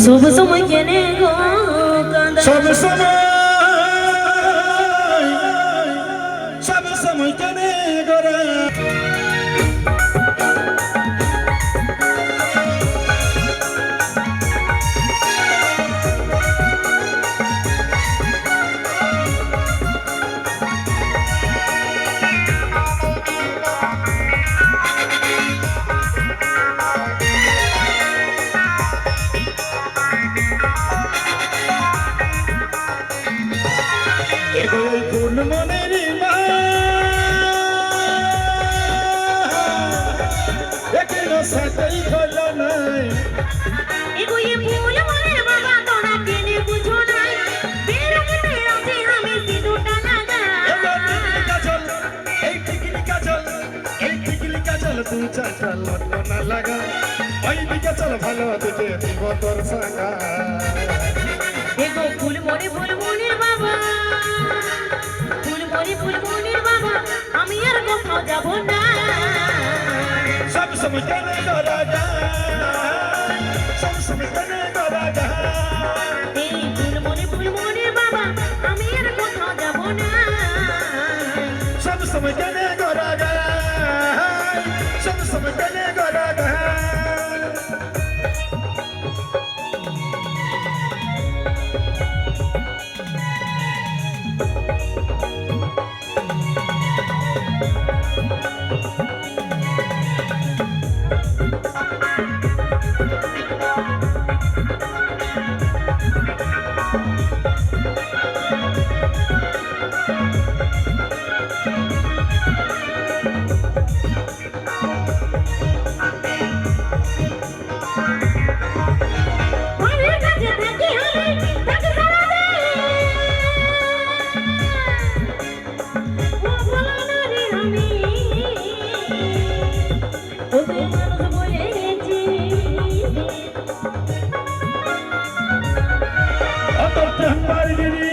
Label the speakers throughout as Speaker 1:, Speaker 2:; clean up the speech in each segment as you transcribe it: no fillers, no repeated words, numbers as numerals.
Speaker 1: সব সময় কেনে গো কাঁদা
Speaker 2: সব সময় কেনে গোরা কোন মনের মা এখনো সাথেই হলো নাই
Speaker 1: এগোয়ে ফুল মনের বাবা তোরা কেনে বুঝো নাই বেরঙে বেরঙে আমি সিঁদুরটা
Speaker 2: কাজল এই টিকলি কাজল এই টিকলি কাজল তুই চাল লটলো না লাগা ওই দিকে চল ভালো দিকে দিব তোর সাঙ্গা
Speaker 1: এগো ফুল মনের বাবা ফুল মনের বাবা আমি আর কোথাও যাব না
Speaker 2: সব সময় কেনে গোরা যায় সব সময় কেনে গোরা যায়
Speaker 1: এই ফুল মনের বাবা আমি আর কোথাও যাব না
Speaker 2: সব সময় কেনে গোরা যায় সব সময় কেনে গোরা যায়
Speaker 1: ঘরের কাছে থাকি আমি থাকি সারা ও বলো না রে আমি তোকে মানুষ বলেছি
Speaker 2: অতর প্রেমবারিনী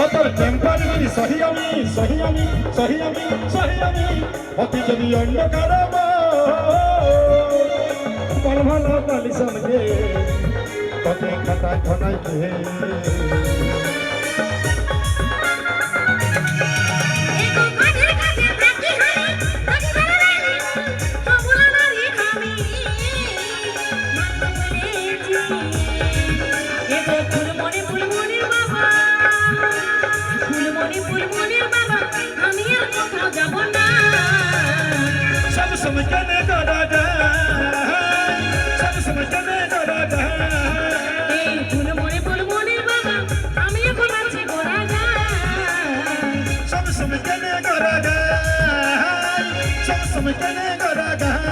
Speaker 2: অতর প্রেমবারিনী সহি আমি অতি যদি অন্য কারব ভালো পালি সমঝে তোকে খাতা খনাই কে
Speaker 1: এগো ঘরের কাছে থাকি আমি থাকি সারা ও বলো না রে আমি মানুষ বলেছি এগো ফুল মনের বাবা ফুল মনের বাবা আমি আর কোথাও যাব না
Speaker 2: সব সময় কেনে গোরা যায় সব সময় কেনে গোরা যায়
Speaker 1: এই ফুল মনের বাবা আমি এখন আছি গোরা যায়
Speaker 2: সব সময় কেনে গোরা যায় সব সময় কেনে গোরা যায়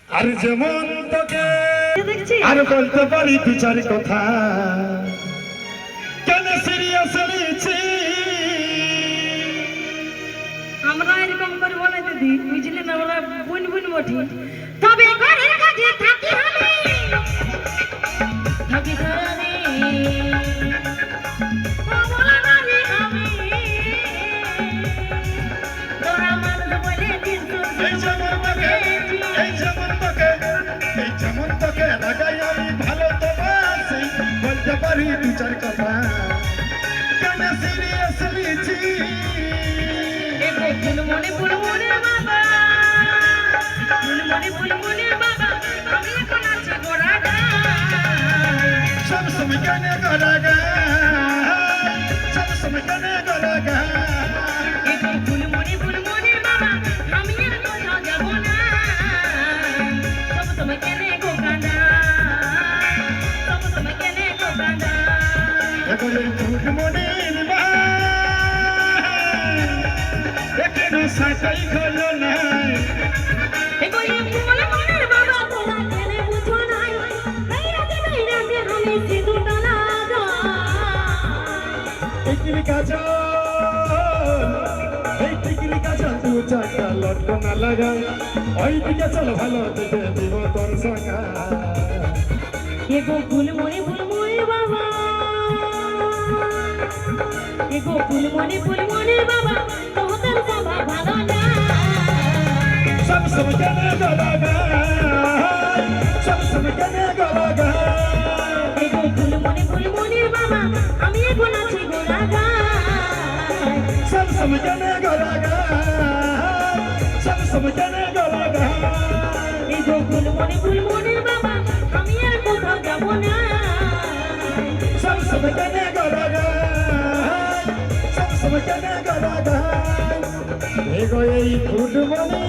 Speaker 2: আর যেমন তোকে আর বলতে পারি দু চার কথা কেন সিরিয়াস নিচ্ছি
Speaker 1: আমরা এরকম করে বলে দিদি বুঝলি না আমরা বুন বটি তবে ঘরের কাছে থাকি আমি থাকি সারা ও বলো না রে আমি তোরা মানুষ বলেছিস
Speaker 2: এই যেমন তোকে লাগাই আমি ভালো তো বাসি বলতে পারি দু চার কথা কেন সিরিয়াস নিচ্ছি
Speaker 1: এগো ফুল মনের বাবা ফুল মনের বাবা আমি এখন আছি গোরা যায়
Speaker 2: সব সময় কেন গোরা যায় সব সময় কেন গোরা যায়
Speaker 1: এগো ফুল মনের বাবা আমি আর কোথাও যাব না সব সময় কেনে গো কাঁদা সব সময় কেনে গো কাঁদা
Speaker 2: এবারে ফুল মনের মা সাকাই খোলো না
Speaker 1: এগো এই ফুল মনের বাবা তোমরা কেনে বুঝো নাই এই রাতে আমি সিঁদুরটা লাগা
Speaker 2: টিকলি কাজল এই টিকলি কাজল দু চারটা লটকন লাগা ওই দিকে চল ভালো দিকে দিব তোর সঙ্গা
Speaker 1: এগো ফুলমণি বাবা এগো ফুলমণি বাবা তোদের বাবা ভালো না
Speaker 2: সব সময় কেনে গলা গায় সব সময় কেনে গলা গায়
Speaker 1: এগো ফুলমণি বাবা আমি এখন আছি গোলা গায়
Speaker 2: সব সময় কেনে গলা গায় সব সময় কেনে গলা গায়
Speaker 1: এগো ফুলমণি বাবা আমি আর কোথাও যাব না
Speaker 2: সব সময় কেনে গলা গায় সব সময় কেনে গলা গায় এগো এই ফুটমনি